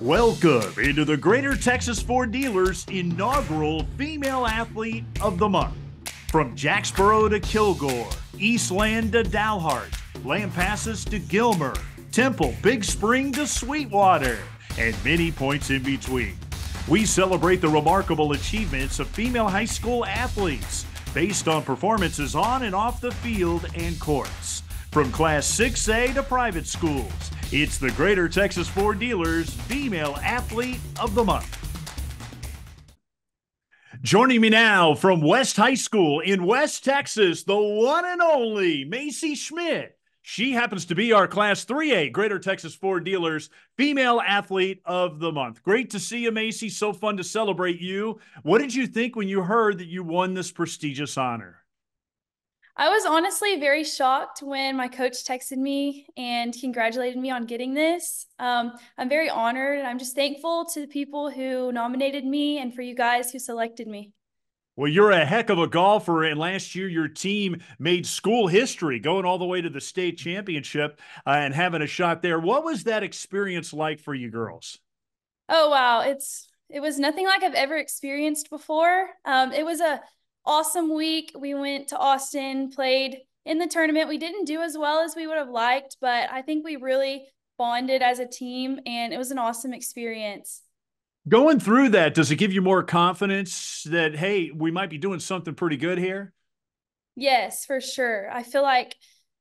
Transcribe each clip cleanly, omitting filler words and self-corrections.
Welcome into the Greater Texas Ford Dealers inaugural Female Athlete of the Month. From Jacksboro to Kilgore, Eastland to Dalhart, Lampasas to Gilmer, Temple, Big Spring to Sweetwater, and many points in between. We celebrate the remarkable achievements of female high school athletes based on performances on and off the field and courts. From Class 6A to private schools, it's the Greater Texas Ford Dealers Female Athlete of the Month. Joining me now from West High School in West Texas, the one and only Maecy Schmidt. She happens to be our Class 3A Greater Texas Ford Dealers Female Athlete of the Month. Great to see you, Maecy. So fun to celebrate you. What did you think when you heard that you won this prestigious honor? I was honestly very shocked when my coach texted me and congratulated me on getting this. I'm very honored, and I'm just thankful to the people who nominated me and for you guys who selected me. Well, you're a heck of a golfer, and last year your team made school history, going all the way to the state championship and having a shot there. What was that experience like for you girls? Oh, wow. It was nothing like I've ever experienced before. It was a awesome week. We went to Austin, played in the tournament. We didn't do as well as we would have liked, but I think we really bonded as a team, and it was an awesome experience. Going through that, does it give you more confidence that, hey, we might be doing something pretty good here? Yes, for sure. I feel like,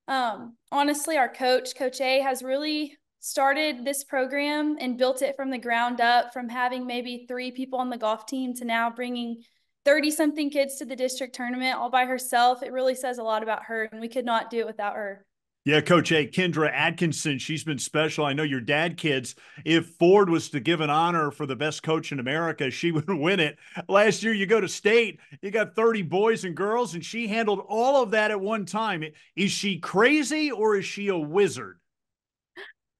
honestly, our Coach A, has really started this program and built it from the ground up, from having maybe 3 people on the golf team to now bringing 30-something kids to the district tournament all by herself. It really says a lot about her, and we could not do it without her. Yeah, Coach A, Kendra Atkinson, she's been special. I know your dad kids, if Ford was to give an honor for the best coach in America, she would win it. Last year, you go to state, you got 30 boys and girls, and she handled all of that at one time. Is she crazy or is she a wizard?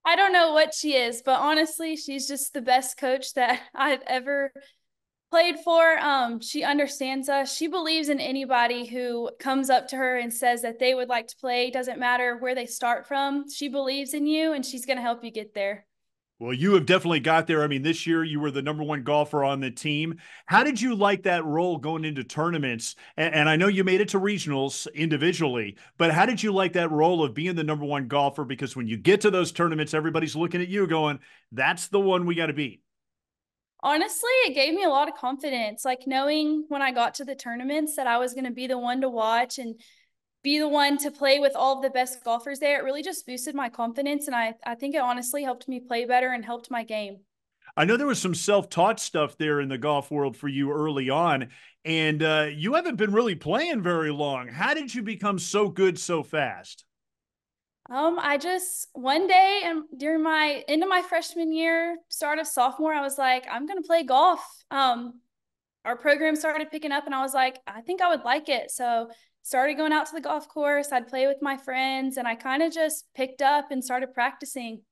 I don't know what she is, but honestly, she's just the best coach that I've ever played for. She understands us. She believes in anybody who comes up to her and says that they would like to play. Doesn't matter where they start from. She believes in you, and she's going to help you get there. Well, you have definitely got there. I mean, this year you were the #1 golfer on the team. How did you like that role going into tournaments? And I know you made it to regionals individually, but how did you like that role of being the #1 golfer? Because when you get to those tournaments, everybody's looking at you going, that's the one we got to beat. Honestly, it gave me a lot of confidence, like knowing when I got to the tournaments that I was going to be the one to watch and be the one to play with all of the best golfers there. It really just boosted my confidence, and I think it honestly helped me play better and helped my game. I know there was some self-taught stuff there in the golf world for you early on, and you haven't been really playing very long. How did you become so good so fast? I just one day and during my end of my freshman year, start of sophomore, I was like, I'm gonna play golf. Our program started picking up, and I was like, I think I would like it. So started going out to the golf course. I'd play with my friends, and I kind of just picked up and started practicing.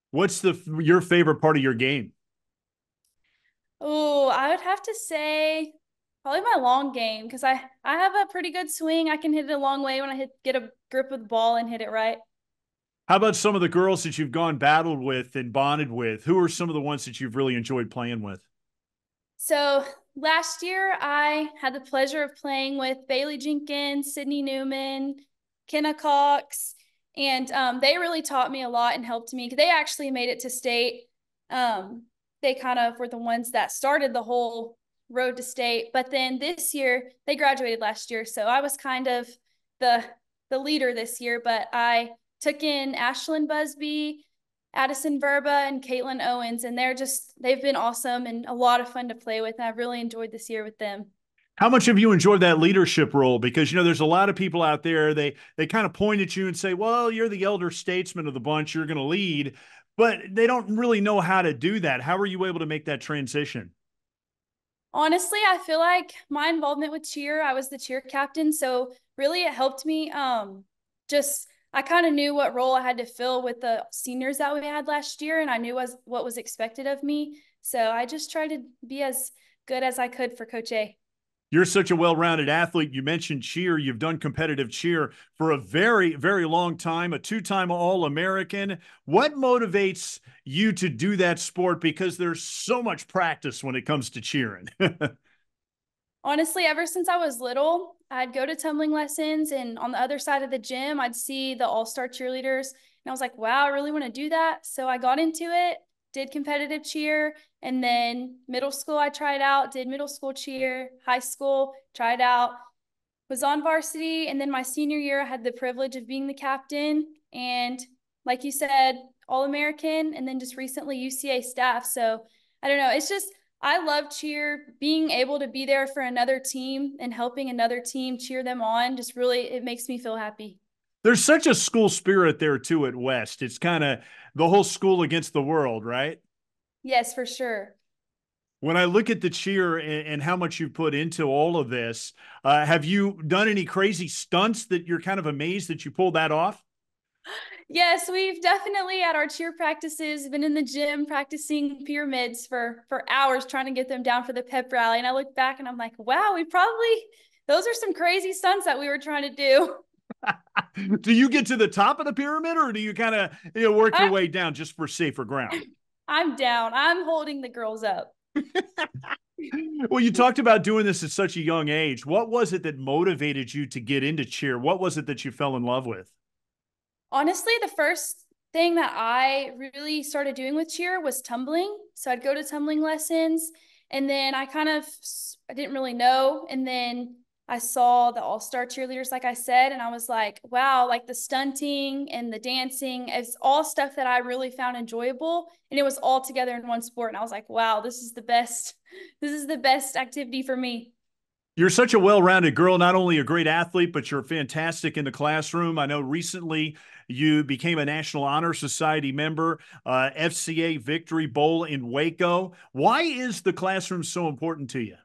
What's your favorite part of your game? Oh, I would have to say probably my long game, because I have a pretty good swing. I can hit it a long way when I get a grip of the ball and hit it right. How about some of the girls that you've gone battled with and bonded with? Who are some of the ones that you've really enjoyed playing with? So last year, I had the pleasure of playing with Bailey Jenkins, Sydney Newman, Kenna Cox, and they really taught me a lot and helped me. They actually made it to state. They kind of were the ones that started the whole road to state. But then this year, they graduated last year, so I was kind of the leader this year. But I took in Ashlyn Busby, Addison Verba, and Caitlin Owens, and they've been awesome and a lot of fun to play with. And I've really enjoyed this year with them. How much have you enjoyed that leadership role? Because there's a lot of people out there, they kind of point at you and say, well, you're the elder statesman of the bunch, you're going to lead, but they don't really know how to do that. How are you able to make that transition? Honestly, I feel like my involvement with cheer, I was the cheer captain, so really it helped me. Just I kind of knew what role I had to fill with the seniors that we had last year, and I knew what was expected of me. So I just tried to be as good as I could for Coach A. You're such a well-rounded athlete. You mentioned cheer. You've done competitive cheer for a very, very long time, a two-time All-American. What motivates you to do that sport? Because there's so much practice when it comes to cheering. Honestly, ever since I was little, I'd go to tumbling lessons, and on the other side of the gym, I'd see the all-star cheerleaders. And I was like, wow, I really want to do that. So I got into it, did competitive cheer. And then middle school, I tried out, did middle school cheer. High school, tried out, was on varsity. And then my senior year, I had the privilege of being the captain. And like you said, All-American, and then just recently UCA staff. So I don't know. It's just, I love cheer. Being able to be there for another team and helping another team cheer them on, just really, it makes me feel happy. There's such a school spirit there too at West. It's kind of the whole school against the world, right? Yes, for sure. When I look at the cheer and how much you put into all of this, have you done any crazy stunts that you're kind of amazed that you pulled that off? Yes, we've definitely at our cheer practices been in the gym practicing pyramids for hours trying to get them down for the pep rally. And I look back and I'm like, wow, those are some crazy stunts that we were trying to do. Do you get to the top of the pyramid, or do you kind of work your way down just for safer ground? I'm down. I'm holding the girls up. Well, you talked about doing this at such a young age. What was it that motivated you to get into cheer? What was it that you fell in love with? Honestly, the first thing that I really started doing with cheer was tumbling. So I'd go to tumbling lessons, and then I didn't really know. And then I saw the all-star cheerleaders, like I said, and I was like, wow, like the stunting and the dancing is all stuff that I really found enjoyable. And it was all together in one sport. And I was like, wow, this is the best. This is the best activity for me. You're such a well-rounded girl, not only a great athlete, but you're fantastic in the classroom. I know recently you became a National Honor Society member, FCA Victory Bowl in Waco. Why is the classroom so important to you?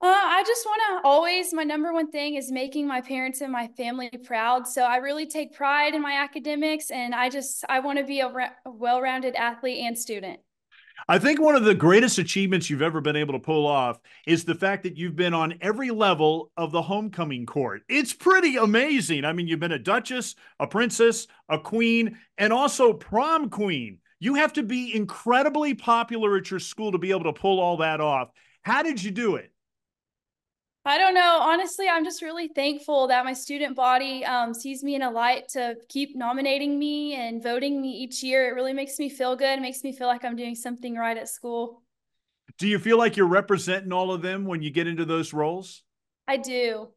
I just want to always, my number one thing is making my parents and my family proud. So I really take pride in my academics, and I want to be a well-rounded athlete and student. I think one of the greatest achievements you've ever been able to pull off is the fact that you've been on every level of the homecoming court. It's pretty amazing. I mean, you've been a duchess, a princess, a queen, and also prom queen. You have to be incredibly popular at your school to be able to pull all that off. How did you do it? I don't know. Honestly, I'm just really thankful that my student body sees me in a light to keep nominating me and voting me each year. It really makes me feel good. It makes me feel like I'm doing something right at school. Do you feel like you're representing all of them when you get into those roles? I do.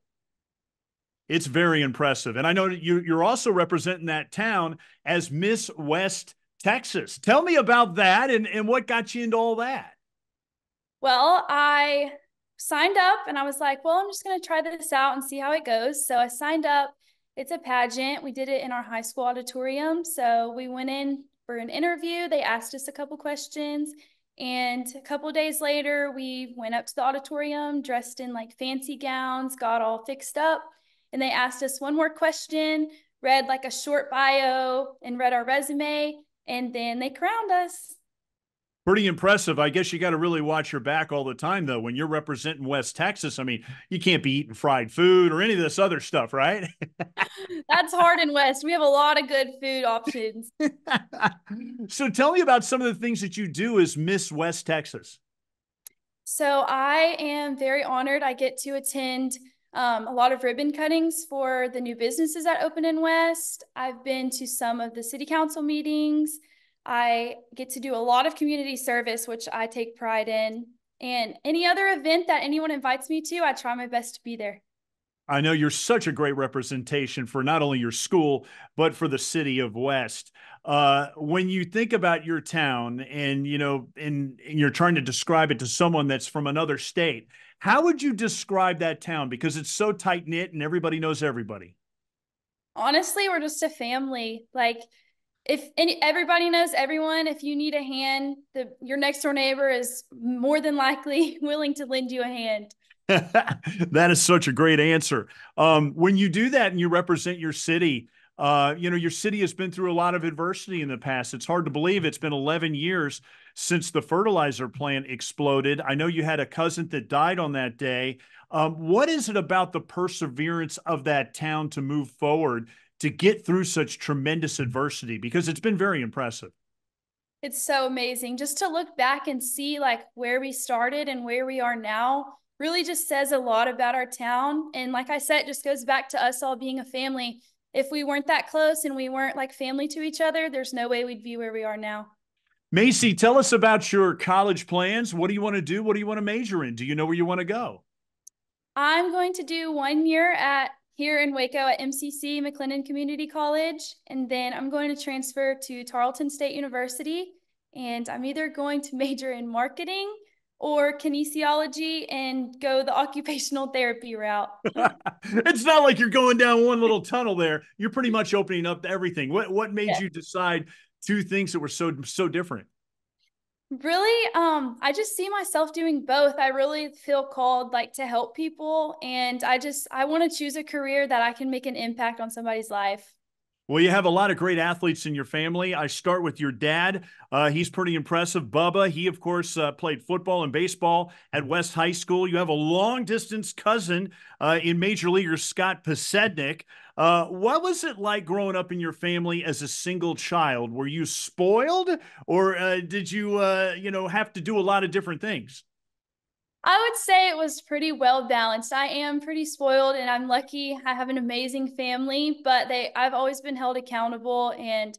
It's very impressive. And I know that you're also representing that town as Miss West Texas. Tell me about that and what got you into all that. Well, I signed up and I was like, well, I'm just going to try this out and see how it goes. So I signed up. It's a pageant. We did it in our high school auditorium. So we went in for an interview. They asked us a couple questions. And a couple days later, we went up to the auditorium dressed in like fancy gowns, got all fixed up. And they asked us one more question, read like a short bio and read our resume. And then they crowned us. Pretty impressive. I guess you got to really watch your back all the time, though. When you're representing West Texas, I mean, you can't be eating fried food or any of this other stuff, right? That's hard in West. We have a lot of good food options. So tell me about some of the things that you do as Miss West Texas. So I am very honored. I get to attend a lot of ribbon cuttings for the new businesses that open in West. I've been to some of the city council meetings. I get to do a lot of community service, which I take pride in. And any other event that anyone invites me to, I try my best to be there. I know you're such a great representation for not only your school, but for the city of West. When you think about your town and, and you're trying to describe it to someone that's from another state, how would you describe that town? Because it's so tight knit and everybody knows everybody. Honestly, we're just a family. Like, everybody knows everyone, if you need a hand, your next door neighbor is more than likely willing to lend you a hand. That is such a great answer. When you do that and you represent your city, Your city has been through a lot of adversity in the past. It's hard to believe it's been 11 years since the fertilizer plant exploded. I know you had a cousin that died on that day. What is it about the perseverance of that town to move forward, to get through such tremendous adversity? Because it's been very impressive. It's so amazing just to look back and see like where we started and where we are now. Really just says a lot about our town. And like I said, it just goes back to us all being a family. If we weren't that close and we weren't like family to each other, there's no way we'd be where we are now. Maecy, tell us about your college plans. What do you want to do? What do you want to major in? Do you know where you want to go? I'm going to do 1 year here in Waco at MCC, McLennan Community College. And then I'm going to transfer to Tarleton State University. And I'm either going to major in marketing or kinesiology and go the occupational therapy route. It's not like you're going down one little tunnel there. You're pretty much opening up to everything. What made you decide two things that were so different? Really, I just see myself doing both. I really feel called like to help people, and I want to choose a career that I can make an impact on somebody's life. Well, you have a lot of great athletes in your family. I start with your dad. He's pretty impressive. Bubba, he, of course, played football and baseball at West High School. You have a long-distance cousin in Major Leaguer Scott Pasednik. What was it like growing up in your family as a single child? Were you spoiled, or did you, have to do a lot of different things? I would say it was pretty well balanced. I am pretty spoiled and I'm lucky. I have an amazing family, but I've always been held accountable, and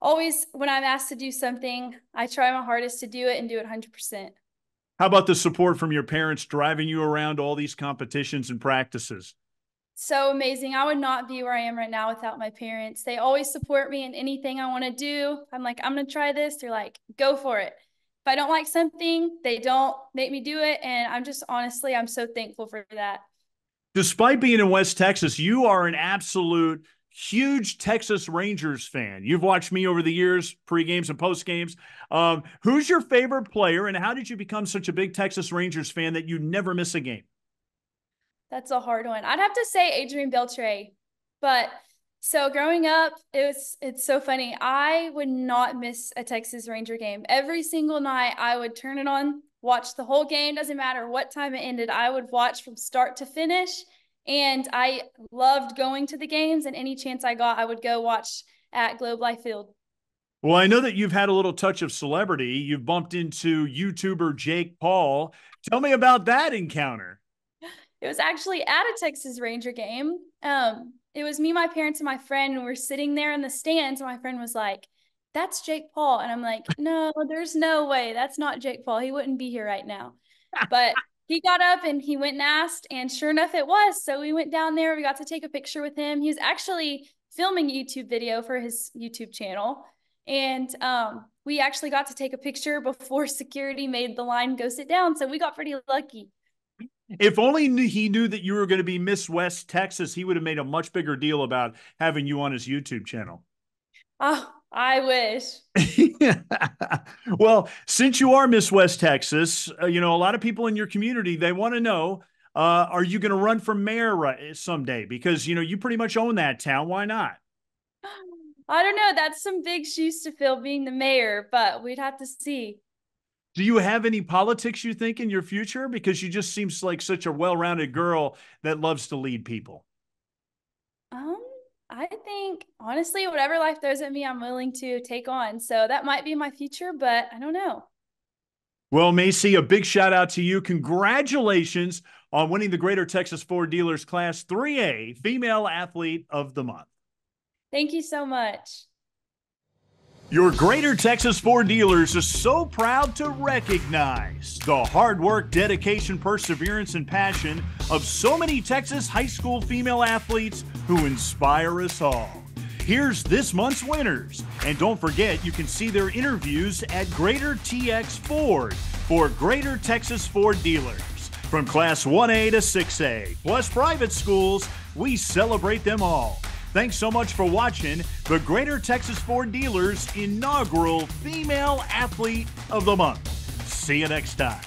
always when I'm asked to do something, I try my hardest to do it and do it 100%. How about the support from your parents driving you around all these competitions and practices? So amazing. I would not be where I am right now without my parents. They always support me in anything I want to do. I'm like, I'm going to try this. They're like, go for it. If I don't like something, they don't make me do it. And I'm so thankful for that. Despite being in West Texas, you are an absolute huge Texas Rangers fan. You've watched me over the years, pre-games and post-games. Who's your favorite player, and how did you become such a big Texas Rangers fan that you never miss a game? That's a hard one. I'd have to say Adrian Beltre, but so growing up, it's so funny. I would not miss a Texas Ranger game. Every single night, I would turn it on, watch the whole game. Doesn't matter what time it ended. I would watch from start to finish, and I loved going to the games. And any chance I got, I would go watch at Globe Life Field. Well, I know that you've had a little touch of celebrity. You've bumped into YouTuber Jake Paul. Tell me about that encounter. It was actually at a Texas Ranger game. It was me, my parents, and my friend, and we're sitting there in the stands, and my friend was like, "That's Jake Paul." And I'm like, "No, there's no way. That's not Jake Paul. He wouldn't be here right now." But he got up and he went and asked, and sure enough, it was. So we went down there. We got to take a picture with him. He was actually filming a YouTube video for his YouTube channel. And we actually got to take a picture before security made the line go sit down. So we got pretty lucky. If only he knew that you were going to be Miss West Texas, he would have made a much bigger deal about having you on his YouTube channel. Oh, I wish. Well, since you are Miss West Texas, a lot of people in your community, they want to know, are you going to run for mayor someday? Because, you pretty much own that town. Why not? I don't know. That's some big shoes to fill being the mayor, but we'd have to see. Do you have any politics, you think, in your future? Because you just seems like such a well-rounded girl that loves to lead people. I think, honestly, whatever life throws at me, I'm willing to take on. So that might be my future, but I don't know. Well, Maecy, a big shout out to you. Congratulations on winning the Greater Texas Ford Dealers Class 3A Female Athlete of the Month. Thank you so much. Your Greater Texas Ford Dealers is so proud to recognize the hard work, dedication, perseverance, and passion of so many Texas high school female athletes who inspire us all. Here's this month's winners. And don't forget, you can see their interviews at Greater TX Ford for Greater Texas Ford Dealers. From Class 1A to 6A, plus private schools, we celebrate them all. Thanks so much for watching the Greater Texas Ford Dealers inaugural Female Athlete of the Month. See you next time.